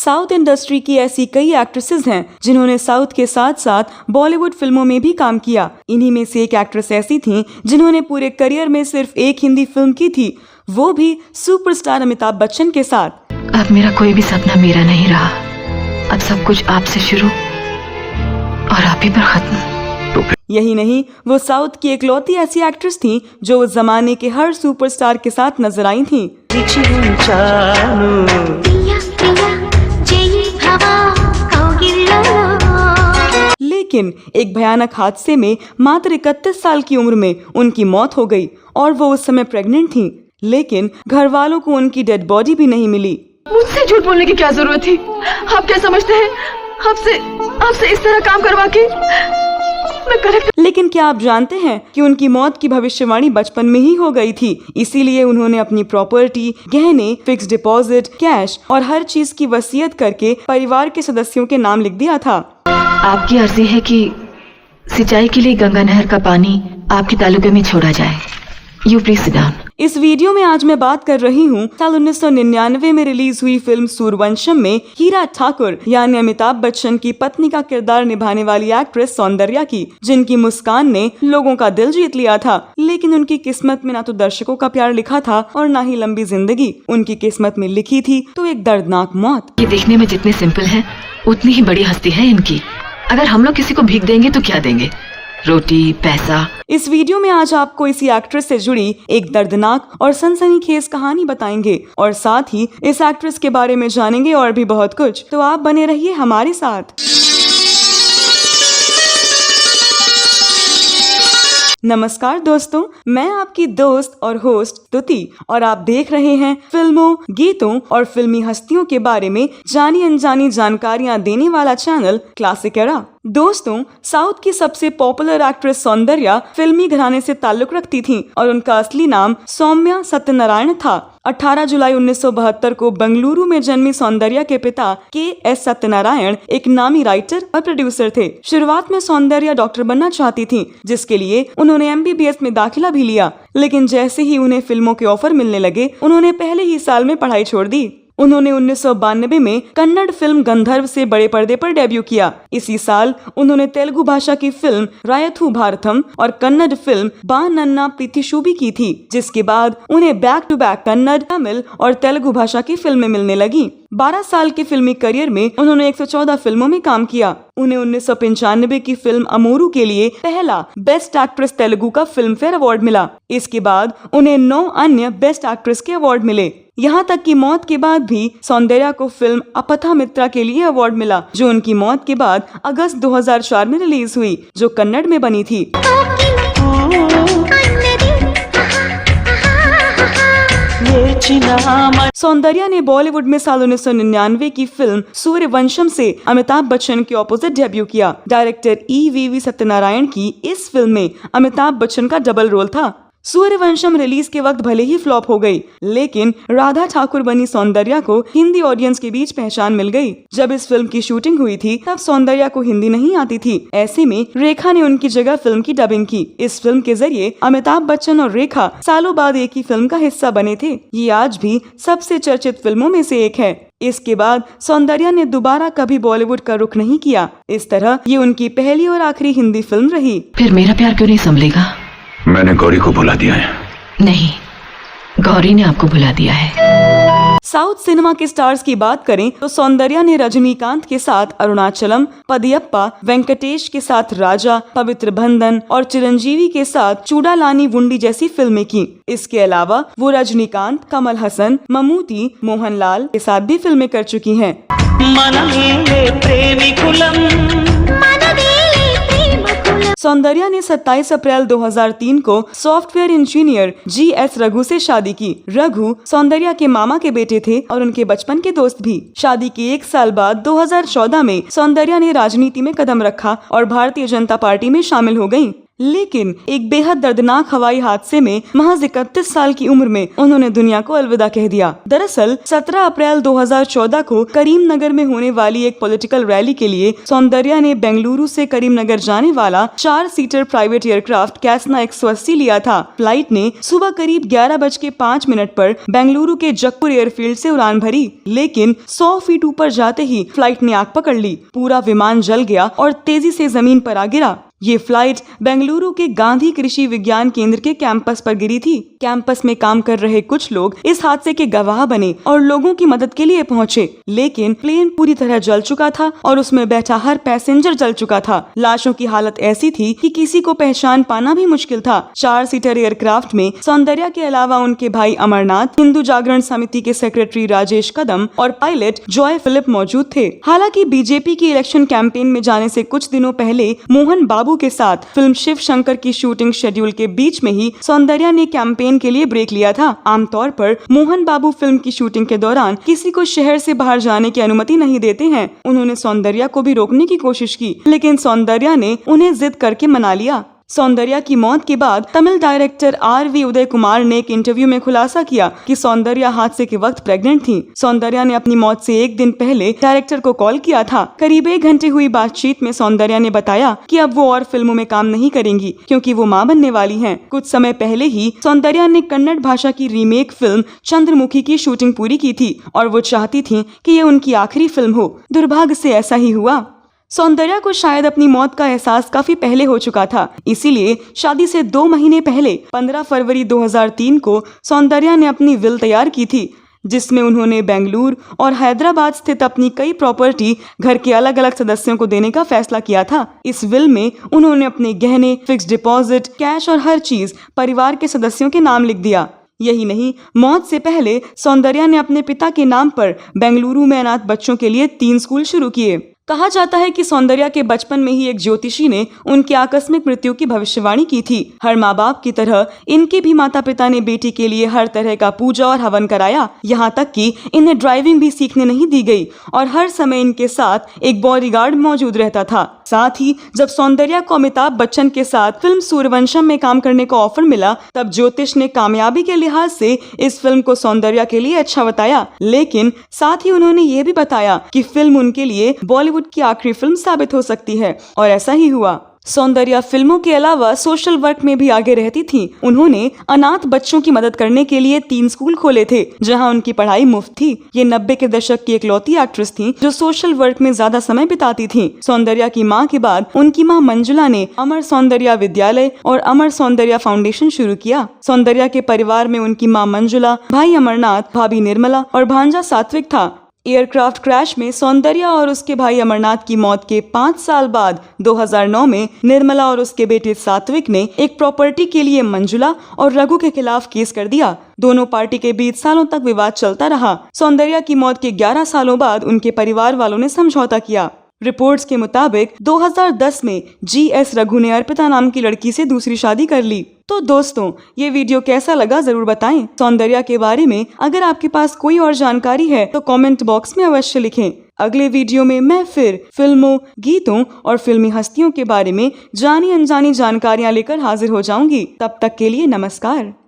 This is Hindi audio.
साउथ इंडस्ट्री की ऐसी कई एक्ट्रेसेस हैं जिन्होंने साउथ के साथ साथ बॉलीवुड फिल्मों में भी काम किया। इन्हीं में से एक एक्ट्रेस ऐसी थी जिन्होंने पूरे करियर में सिर्फ एक हिंदी फिल्म की थी, वो भी सुपरस्टार अमिताभ बच्चन के साथ। अब मेरा कोई भी सपना मेरा नहीं रहा, अब सब कुछ आपसे शुरू और आप ही पर खत्म। यही नहीं, वो साउथ की इकलौती ऐसी एक्ट्रेस थी जो उस जमाने के हर सुपरस्टार के साथ नजर आई थी। लेकिन एक भयानक हादसे में मात्र 31 साल की उम्र में उनकी मौत हो गई और वो उस समय प्रेग्नेंट थी। लेकिन घर वालों को उनकी डेड बॉडी भी नहीं मिली। मुझसे झूठ बोलने की क्या जरूरत थी? आप क्या समझते हैं आपसे इस तरह काम करवा के मैं करेक्ट? लेकिन क्या आप जानते हैं कि उनकी मौत की भविष्यवाणी बचपन में ही हो गई थी, इसीलिए उन्होंने अपनी प्रॉपर्टी, गहने, फिक्स डिपॉजिट, कैश और हर चीज की वसीयत करके परिवार के सदस्यों के नाम लिख दिया था। आपकी अर्जी है कि सिंचाई के लिए गंगा नहर का पानी आपके तालुके में छोड़ा जाए। You please sit down. इस वीडियो में आज मैं बात कर रही हूँ साल 1999 में रिलीज हुई फिल्म सूर्यवंशम में हीरा ठाकुर यानी अमिताभ बच्चन की पत्नी का किरदार निभाने वाली एक्ट्रेस सौंदर्या की, जिनकी मुस्कान ने लोगों का दिल जीत लिया था। लेकिन उनकी किस्मत में ना तो दर्शकों का प्यार लिखा था और ना ही लंबी जिंदगी। उनकी किस्मत में लिखी थी तो एक दर्दनाक मौत। ये देखने में जितने सिंपल है उतनी ही बड़ी हस्ती है इनकी। अगर हम लोग किसी को भीख देंगे तो क्या देंगे? रोटी, पैसा। इस वीडियो में आज आपको इसी एक्ट्रेस से जुड़ी एक दर्दनाक और सनसनीखेज कहानी बताएंगे और साथ ही इस एक्ट्रेस के बारे में जानेंगे और भी बहुत कुछ। तो आप बने रहिए हमारे साथ। नमस्कार दोस्तों, मैं आपकी दोस्त और होस्ट तुति और आप देख रहे हैं फिल्मों, गीतों और फिल्मी हस्तियों के बारे में जानी अनजानी जानकारियां देने वाला चैनल क्लासिक एरा। दोस्तों, साउथ की सबसे पॉपुलर एक्ट्रेस सौंदर्या फिल्मी घराने से ताल्लुक रखती थी और उनका असली नाम सौम्या सत्यनारायण था। 18 जुलाई 1972 को बेंगलुरु में जन्मी सौंदर्या के पिता के.एस. सत्यनारायण एक नामी राइटर और प्रोड्यूसर थे। शुरुआत में सौंदर्या डॉक्टर बनना चाहती थी, जिसके लिए उन्होंने MBBS में दाखिला भी लिया। लेकिन जैसे ही उन्हें फिल्मों के ऑफर मिलने लगे, उन्होंने पहले ही साल में पढ़ाई छोड़ दी। उन्होंने 1992 में कन्नड़ फिल्म गंधर्व से बड़े पर्दे पर डेब्यू किया। इसी साल उन्होंने तेलुगु भाषा की फिल्म रायथू भारतम और कन्नड़ फिल्म बा नन्ना प्रीतिशुभी की थी, जिसके बाद उन्हें back to back Kannada, Tamil और तेलुगु भाषा की फिल्में मिलने लगी। 12 साल के फिल्मी करियर में उन्होंने 114 फिल्मों में काम किया। उन्हें 1995 की फिल्म अमोरू के लिए पहला बेस्ट एक्ट्रेस तेलुगु का फिल्म फेयर अवार्ड मिला। इसके बाद उन्हें 9 अन्य बेस्ट एक्ट्रेस के अवार्ड मिले। यहाँ तक कि मौत के बाद भी सौंदर्या को फिल्म अपथा मित्रा के लिए अवार्ड मिला, जो उनकी मौत के बाद अगस्त 2004 में रिलीज हुई, जो कन्नड़ में बनी थी। सौंदर्या ने बॉलीवुड में साल 1999 की फिल्म सूर्यवंशम से अमिताभ बच्चन के ऑपोजिट डेब्यू किया। Director E.V.V. सत्यनारायण की इस फिल्म में अमिताभ बच्चन का डबल रोल था। सूर्यवंशम रिलीज के वक्त भले ही फ्लॉप हो गई, लेकिन राधा ठाकुर बनी सौंदर्या को हिंदी ऑडियंस के बीच पहचान मिल गई। जब इस फिल्म की शूटिंग हुई थी तब सौंदर्या को हिंदी नहीं आती थी। ऐसे में रेखा ने उनकी जगह फिल्म की डबिंग की। इस फिल्म के जरिए अमिताभ बच्चन और रेखा सालों बाद एक ही फिल्म का हिस्सा बने थे। ये आज भी सबसे चर्चित फिल्मों में से एक है। इसके बाद सौंदर्या ने दोबारा कभी बॉलीवुड का रुख नहीं किया। इस तरह ये उनकी पहली और आखिरी हिंदी फिल्म रही। फिर मेरा प्यार क्यों नहीं संभलेगा? मैंने गौरी को भुला दिया है। नहीं, गौरी ने आपको भुला दिया है। साउथ सिनेमा के स्टार्स की बात करें तो सौंदर्या ने रजनीकांत के साथ अरुणाचलम, पदियप्पा, वेंकटेश के साथ राजा, पवित्र बंधन और चिरंजीवी के साथ चूड़ालानी वुंडी जैसी फिल्में की। इसके अलावा वो रजनीकांत, कमल हसन, ममूटी, मोहनलाल के साथ भी फिल्में कर चुकी हैं। सौंदर्या ने 27 अप्रैल 2003 को सॉफ्टवेयर इंजीनियर G.S. रघु से शादी की। रघु सौंदर्या के मामा के बेटे थे और उनके बचपन के दोस्त भी। शादी के 1 साल बाद 2014 में सौंदर्या ने राजनीति में कदम रखा और भारतीय जनता पार्टी में शामिल हो गयी। लेकिन एक बेहद दर्दनाक हवाई हादसे में महज 31 साल की उम्र में उन्होंने दुनिया को अलविदा कह दिया। दरअसल 17 अप्रैल 2014 को करीमनगर में होने वाली एक पॉलिटिकल रैली के लिए सौंदर्या ने बेंगलुरु से करीमनगर जाने वाला 4 सीटर प्राइवेट एयरक्राफ्ट कैसना 180 लिया था। फ्लाइट ने सुबह करीब 11:05 पर बेंगलुरु के जगपुर एयरफील्ड से उड़ान भरी, लेकिन 100 फीट ऊपर जाते ही फ्लाइट ने आग पकड़ ली। पूरा विमान जल गया और तेजी से जमीन पर आ गिरा। ये फ्लाइट बेंगलुरु के गांधी कृषि विज्ञान केंद्र के कैंपस पर गिरी थी। कैंपस में काम कर रहे कुछ लोग इस हादसे के गवाह बने और लोगों की मदद के लिए पहुंचे, लेकिन प्लेन पूरी तरह जल चुका था और उसमें बैठा हर पैसेंजर जल चुका था। लाशों की हालत ऐसी थी कि किसी को पहचान पाना भी मुश्किल था। 4 सीटर एयरक्राफ्ट में सौंदर्या के अलावा उनके भाई अमरनाथ, हिंदू जागरण समिति के सेक्रेटरी राजेश कदम और पायलट जॉय फिलिप मौजूद थे। हालांकि बीजेपी की इलेक्शन कैंपेन में जाने से कुछ दिनों पहले मोहन बाबू के साथ फिल्म शिव शंकर की शूटिंग शेड्यूल के बीच में ही सौंदर्या ने कैंपेन के लिए ब्रेक लिया था। आमतौर पर मोहन बाबू फिल्म की शूटिंग के दौरान किसी को शहर से बाहर जाने की अनुमति नहीं देते हैं। उन्होंने सौंदर्या को भी रोकने की कोशिश की, लेकिन सौंदर्या ने उन्हें जिद करके मना लिया। सौंदर्या की मौत के बाद तमिल डायरेक्टर RV उदय कुमार ने एक इंटरव्यू में खुलासा किया कि सौंदर्या हादसे के वक्त प्रेग्नेंट थी। सौंदर्या ने अपनी मौत से एक दिन पहले डायरेक्टर को कॉल किया था। करीब 1 घंटे हुई बातचीत में सौंदर्या ने बताया कि अब वो और फिल्मों में काम नहीं करेंगी क्योंकि वो मां बनने वाली हैं। कुछ समय पहले ही सौंदर्या ने कन्नड़ भाषा की रीमेक फिल्म चंद्रमुखी की शूटिंग पूरी की थी और वो चाहती थी कि ये उनकी आखिरी फिल्म हो। दुर्भाग्य से ऐसा ही हुआ। सौंदर्या को शायद अपनी मौत का एहसास काफी पहले हो चुका था, इसीलिए शादी से 2 महीने पहले 15 फरवरी 2003 को सौंदर्या ने अपनी विल तैयार की थी, जिसमें उन्होंने बेंगलुरु और हैदराबाद स्थित अपनी कई प्रॉपर्टी घर के अलग अलग सदस्यों को देने का फैसला किया था। इस विल में उन्होंने अपने गहने, फिक्स डिपॉजिट, कैश और हर चीज परिवार के सदस्यों के नाम लिख दिया। यही नहीं, मौत से पहले सौंदर्या ने अपने पिता के नाम पर बेंगलुरु में अनाथ बच्चों के लिए 3 स्कूल शुरू किए। कहा जाता है कि सौंदर्या के बचपन में ही एक ज्योतिषी ने उनकी आकस्मिक मृत्यु की भविष्यवाणी की थी। हर माँ बाप की तरह इनके भी माता पिता ने बेटी के लिए हर तरह का पूजा और हवन कराया, यहाँ तक कि इन्हें ड्राइविंग भी सीखने नहीं दी गई और हर समय इनके साथ एक बॉडीगार्ड मौजूद रहता था। साथ ही जब सौंदर्या को अमिताभ बच्चन के साथ फिल्म सूर्यवंशम में काम करने का ऑफर मिला, तब ज्योतिष ने कामयाबी के लिहाज से इस फिल्म को सौंदर्या के लिए अच्छा बताया, लेकिन साथ ही उन्होंने ये भी बताया कि फिल्म उनके लिए बॉलीवुड की आखिरी फिल्म साबित हो सकती है, और ऐसा ही हुआ। सौंदर्या फिल्मों के अलावा सोशल वर्क में भी आगे रहती थी। उन्होंने अनाथ बच्चों की मदद करने के लिए 3 स्कूल खोले थे, जहां उनकी पढ़ाई मुफ्त थी। ये 90 के दशक की इकलौती एक्ट्रेस थी जो सोशल वर्क में ज्यादा समय बिताती थी। सौंदर्या की मां के बाद उनकी मां मंजुला ने अमर सौंदर्या विद्यालय और अमर सौंदर्या फाउंडेशन शुरू किया। सौंदर्या के परिवार में उनकी मां मंजुला, भाई अमरनाथ, भाभी निर्मला और भांजा सात्विक था। एयरक्राफ्ट क्रैश में सौंदर्या और उसके भाई अमरनाथ की मौत के 5 साल बाद 2009 में निर्मला और उसके बेटे सात्विक ने एक प्रॉपर्टी के लिए मंजुला और रघु के खिलाफ केस कर दिया। दोनों पार्टी के बीच सालों तक विवाद चलता रहा। सौंदर्या की मौत के 11 सालों बाद उनके परिवार वालों ने समझौता किया। रिपोर्ट्स के मुताबिक 2010 में GS रघु ने अर्पिता नाम की लड़की से दूसरी शादी कर ली। तो दोस्तों, ये वीडियो कैसा लगा जरूर बताएं। सौंदर्या के बारे में अगर आपके पास कोई और जानकारी है तो कमेंट बॉक्स में अवश्य लिखें। अगले वीडियो में मैं फिर फिल्मों, गीतों और फिल्मी हस्तियों के बारे में जानी अनजानी जानकारियां लेकर हाजिर हो जाऊंगी। तब तक के लिए नमस्कार।